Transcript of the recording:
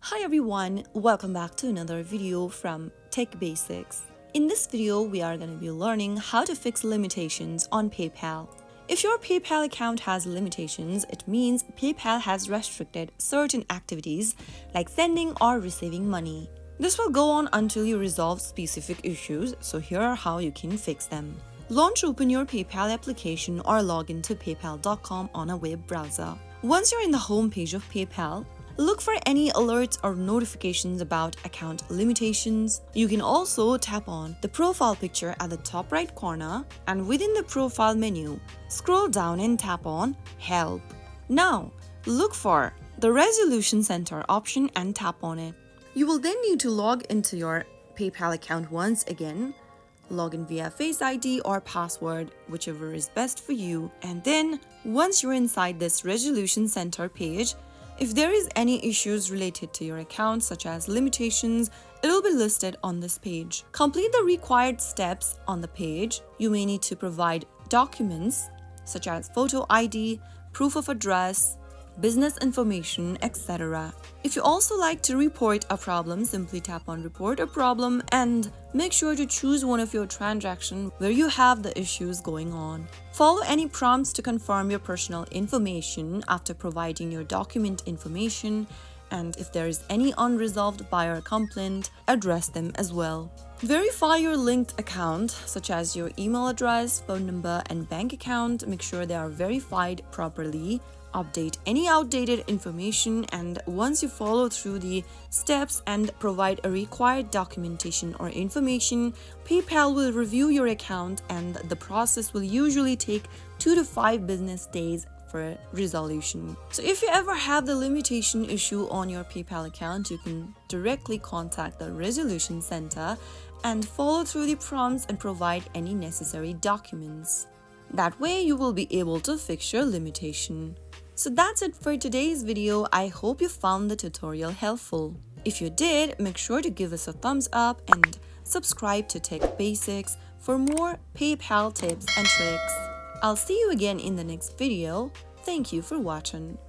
Hi everyone, welcome back to another video from Tech Basics. In this video, we are going to be learning how to fix limitations on PayPal. If your PayPal account has limitations, it means PayPal has restricted certain activities like sending or receiving money. This will go on until you resolve specific issues, so here are how you can fix them. Launch open your PayPal application or log into paypal.com on a web browser. Once you're in the home page of PayPal, look for any alerts or notifications about account limitations. You can also tap on the profile picture at the top right corner, and within the profile menu, scroll down and tap on Help. Now, look for the Resolution Center option and tap on it. You will then need to log into your PayPal account once again. Log in via Face ID or password, whichever is best for you. And then, once you're inside this Resolution Center page, if there is any issues related to your account, such as limitations, it will be listed on this page. Complete the required steps on the page. You may need to provide documents such as photo ID, proof of address, business information, etc. If you also like to report a problem, simply tap on Report a Problem and make sure to choose one of your transactions where you have the issues going on. Follow any prompts to confirm your personal information after providing your document information, and if there is any unresolved buyer complaint, address them as well. Verify your linked account, such as your email address, phone number, and bank account. Make sure they are verified properly. Update any outdated information, and once you follow through the steps and provide a required documentation or information, PayPal will review your account, and the process will usually take 2 to 5 business days for resolution. So if you ever have the limitation issue on your PayPal account, you can directly contact the Resolution Center and follow through the prompts and provide any necessary documents. That way you will be able to fix your limitation. So that's it for today's video. I hope you found the tutorial helpful. If you did, make sure to give us a thumbs up and subscribe to Tech Basics for more PayPal tips and tricks. I'll see you again in the next video. Thank you for watching.